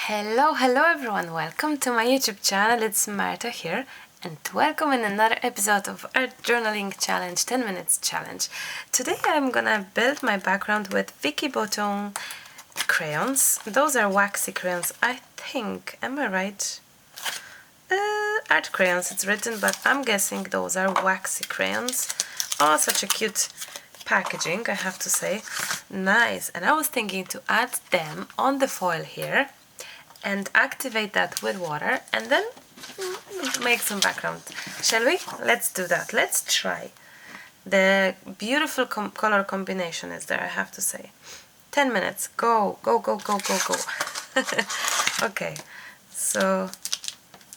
Hello everyone, welcome to my YouTube channel. It's Marta here and welcome in another episode of our journaling challenge, 10 minutes challenge. Today I'm gonna build my background with Vicky Botton crayons. Those are waxy crayons, I think. Am I right? Art crayons it's written, but I'm guessing those are waxy crayons. Oh, such a cute packaging, I have to say. Nice. And I was thinking to add them on the foil here and activate that with water and then make some background. Shall we? Let's do that. Let's try. The beautiful color combination is there, I have to say. 10 minutes. Go, go, go, go, go, go. Okay, so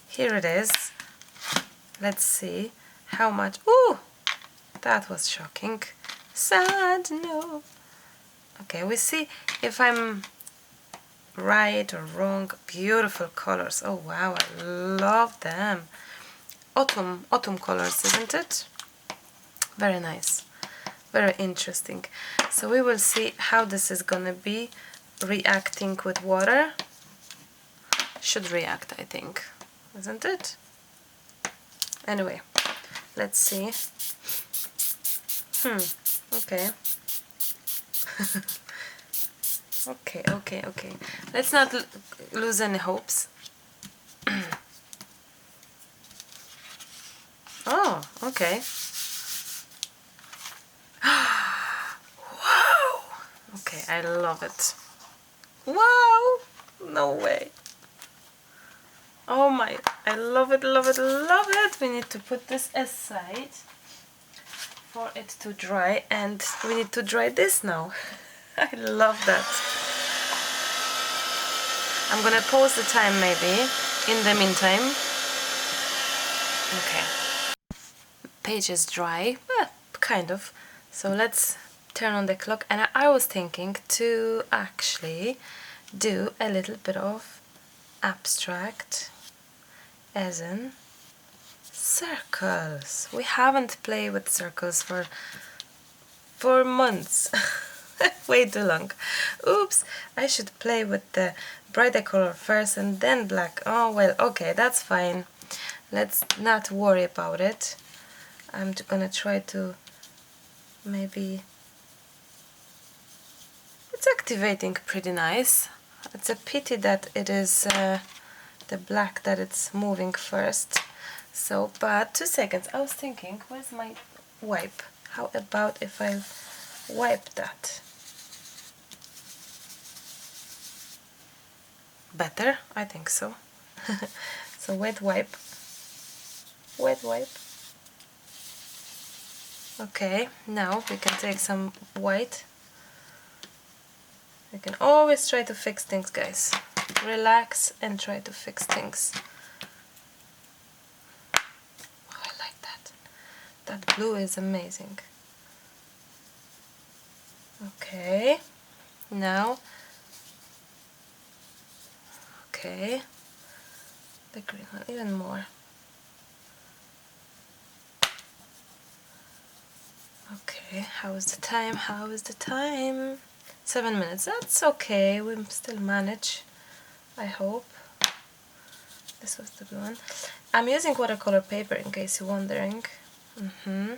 here it is. Let's see how much. Ooh, that was shocking. Sad, no. Okay, we see if I'm right or wrong. Beautiful colors. Oh wow, I love them. Autumn colors, isn't it? Very nice, very interesting. So we will see how this is gonna be reacting with water. Should react, I think, isn't it? Anyway, let's see. Okay. Okay. Let's not lose any hopes. Oh, okay. Wow! Okay, I love it. Wow! No way. Oh my, I love it, love it, love it. We need to put this aside for it to dry, and we need to dry this now. I love that. I'm gonna pause the time maybe in the meantime. Okay. Page is dry, kind of. So let's turn on the clock, and I was thinking to actually do a little bit of abstract, as in circles. We haven't played with circles for months. Way too long. Oops, I should play with the brighter color first and then black. Oh well, okay, that's fine. Let's not worry about it. I'm gonna try to maybe... It's activating pretty nice. It's a pity that it is the black that it's moving first. So, but 2 seconds. I was thinking, where's my wipe? How about if I wipe that? Better? I think so. So wet wipe. Wet wipe. Okay, now we can take some white. You can always try to fix things, guys. Relax and try to fix things. Oh, I like that. That blue is amazing. Okay, now, okay, the green one even more. Okay, how is the time? How is the time? 7 minutes. That's okay. We still manage, I hope. This was the blue one. I'm using watercolor paper in case you're wondering. The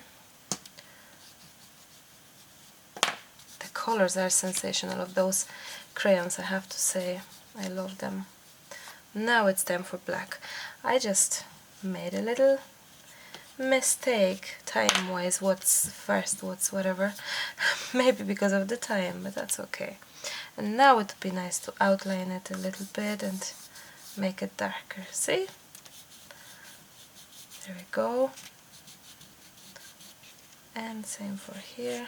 colors are sensational of those crayons, I have to say. I love them. Now it's time for black. I just made a little mistake time-wise. What's first, what's whatever. Maybe because of the time, but that's okay. And now it would be nice to outline it a little bit and make it darker. See? There we go. And same for here.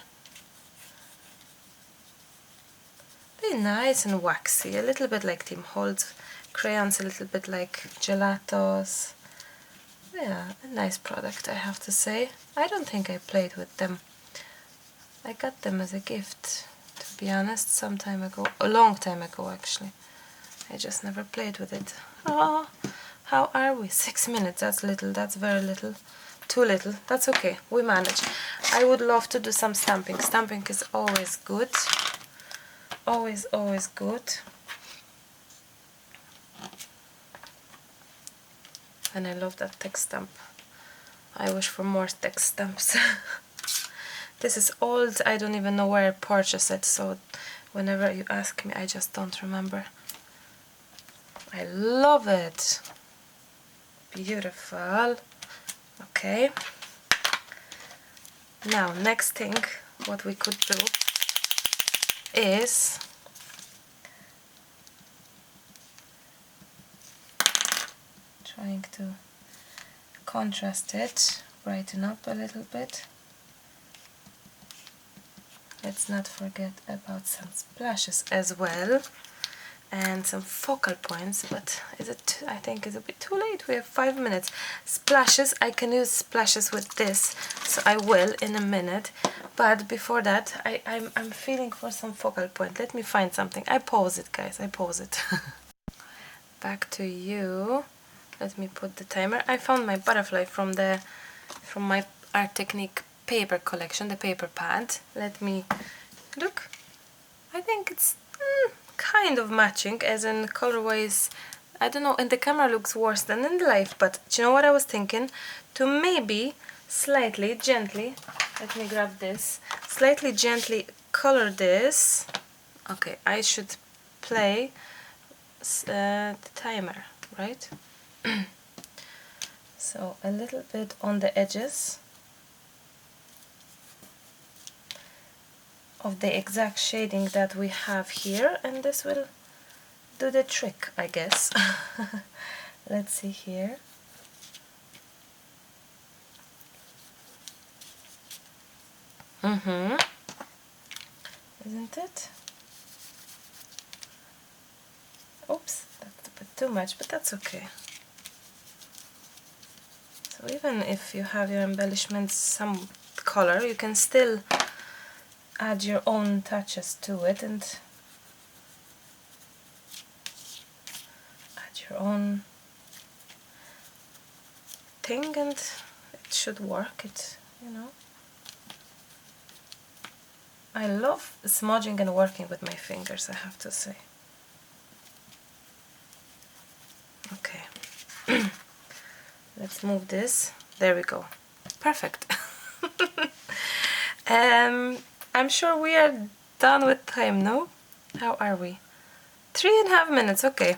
Be nice and waxy, a little bit like Tim Holtz crayons, a little bit like gelatos. Yeah, a nice product, I have to say. I don't think I played with them. I got them as a gift, to be honest, some time ago. A long time ago, actually. I just never played with it. Oh, how are we? 6 minutes, that's little, that's very little. Too little, that's okay, we manage. I would love to do some stamping. Stamping is always good. Always good. And I love that text stamp. I wish for more text stamps. This is old, I don't even know where I purchased it, so whenever you ask me, I just don't remember. I love it. Beautiful. Okay. Now, next thing, what we could do is trying to contrast it, brighten up a little bit. Let's not forget about some splashes as well, and some focal points, but I think it's a bit too late. We have 5 minutes. Splashes, I can use splashes with this, so I will in a minute. But before that, I'm feeling for some focal point. Let me find something. I pause it, guys. I pause it. Back to you. Let me put the timer. I found my butterfly from my Art Technique paper collection, the paper pad. Let me look. I think it's kind of matching, as in colorways. I don't know, in the camera looks worse than in life, but do you know what I was thinking? To maybe slightly, gently, let me grab this, slightly gently color this. Okay, I should play the timer, right? So a little bit on the edges of the exact shading that we have here, and this will do the trick, I guess. Let's see here. Isn't it? Oops, that's a bit too much, but that's okay. So even if you have your embellishments some color, you can still add your own touches to it and add your own thing, and it should work. I love smudging and working with my fingers, I have to say. Okay. Let's move this. There we go. Perfect. I'm sure we are done with time, no? How are we? 3.5 minutes, okay.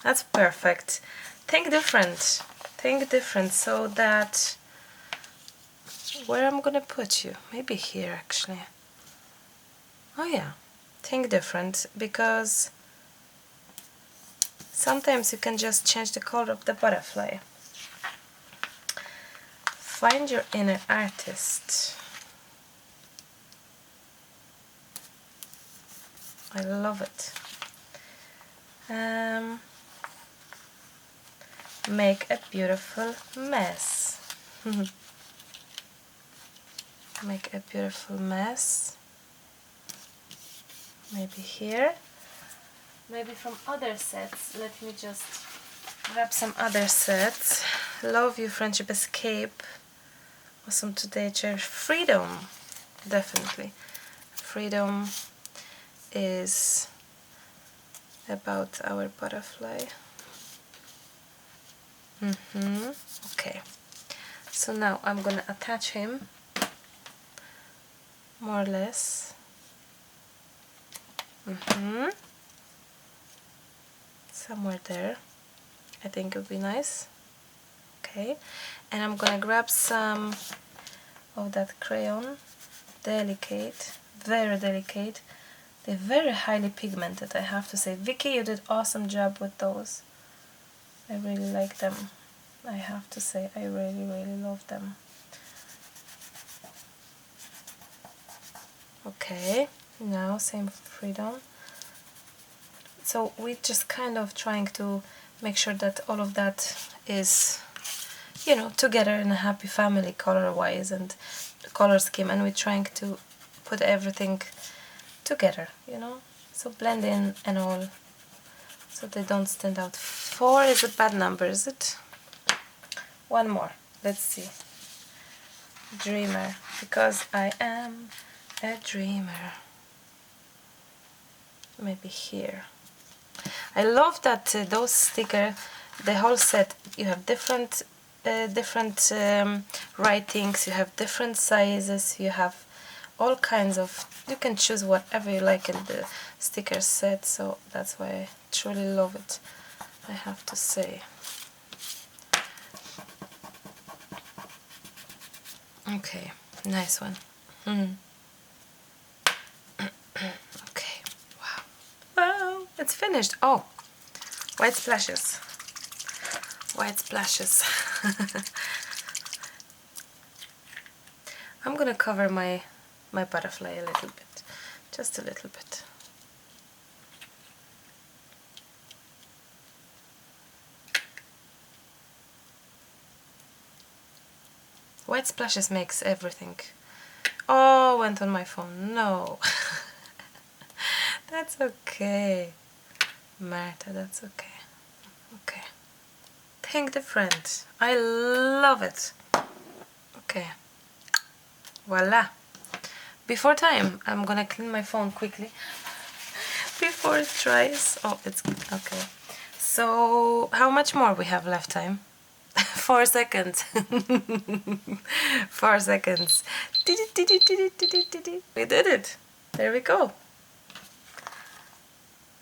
That's perfect. Think different. Think different, so that... Where I'm gonna put you? Maybe here, actually. Oh yeah. Think different, because sometimes you can just change the color of the butterfly. Find your inner artist. I love it. Make a beautiful mess. Make a beautiful mess. Maybe here. Maybe from other sets. Let me just grab some other sets. Love You, Friendship, Escape. Awesome Today, Cherish, Freedom. Definitely. Freedom is about our butterfly. Okay. So now I'm gonna attach him more or less. Somewhere there. I think it would be nice. Okay. And I'm gonna grab some of that crayon. Delicate, very delicate. They're very highly pigmented, I have to say. Vicky, you did awesome job with those. I really like them. I have to say, I really, really love them. Okay, now same Freedom. So we're just kind of trying to make sure that all of that is, you know, together in a happy family color-wise and color scheme, and we're trying to put everything together, you know, so blend in and all, so they don't stand out. 4 is a bad number, is it? One more, let's see. Dreamer, because I am a dreamer. Maybe here. I love that those stickers the whole set, you have different writings, you have different sizes, you have all kinds of, you can choose whatever you like in the sticker set, so that's why I truly love it, I have to say. Okay, nice one. Okay, wow. Wow, it's finished. Oh, white splashes. White splashes. I'm gonna cover my butterfly a little bit, just a little bit. White splashes makes everything. Oh, went on my phone. No. That's okay. Marta, that's okay. Okay. Think different. I love it. Okay. Voila. Before time, I'm gonna clean my phone quickly before it dries. Oh, it's okay. So, how much more we have left time? 4 seconds. 4 seconds. We did it. There we go.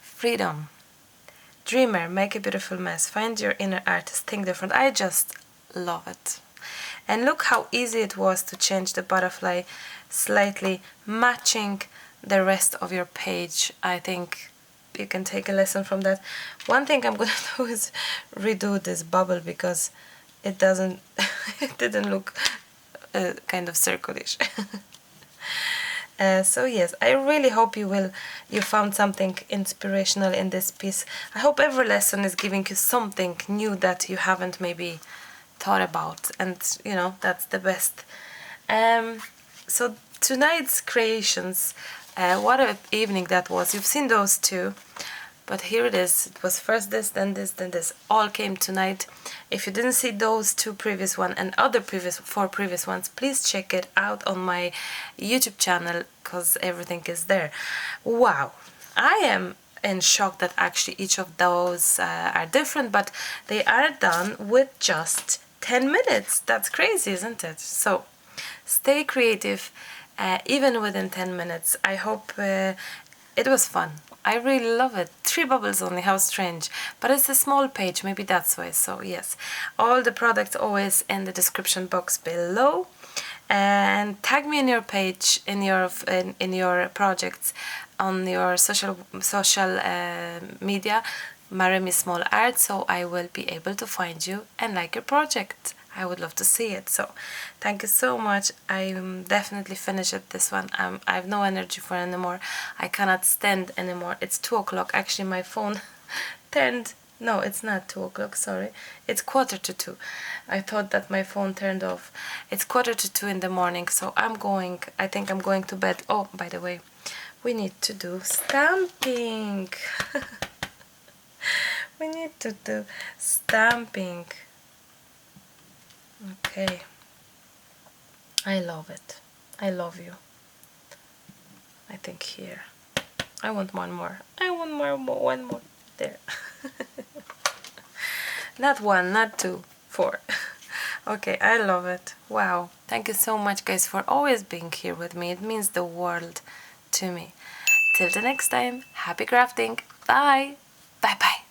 Freedom. Dreamer, make a beautiful mess. Find your inner artist. Think different. I just love it. And look how easy it was to change the butterfly slightly, matching the rest of your page. I think you can take a lesson from that. One thing I'm gonna do is redo this bubble because it doesn't, it didn't look kind of circulish. So yes, I really hope you found something inspirational in this piece. I hope every lesson is giving you something new that you haven't maybe thought about, and you know, that's the best. So tonight's creations, what an evening that was. You've seen those two, but here it is. It was first this, then this, then this. All came tonight. If you didn't see those two previous ones and other four previous ones, please check it out on my YouTube channel because everything is there. Wow, I am in shock that actually each of those are different, but they are done with just 10 minutes. That's crazy, isn't it? So stay creative, even within 10 minutes. I hope it was fun. I really love it. 3 bubbles only, how strange. But it's a small page, maybe that's why. So yes, all the products always in the description box below. And tag me in your page, in your projects, on your social media, maremismallart, so I will be able to find you and like your project. I would love to see it. So thank you so much. I'm definitely finished at this one. I have no energy for anymore. I cannot stand anymore. It's 2 o'clock. Actually, my phone turned. No, it's not 2 o'clock, sorry. It's 1:45. I thought that my phone turned off. It's 1:45 in the morning, so I think I'm going to bed. Oh, by the way, we need to do stamping. We need to do stamping. Okay. I love it. I love you. I think here. I want one more. I want one more. There. Not 1, not 2, 4. Okay, I love it. Wow. Thank you so much, guys, for always being here with me. It means the world to me. Till the next time, happy crafting. Bye. Bye-bye.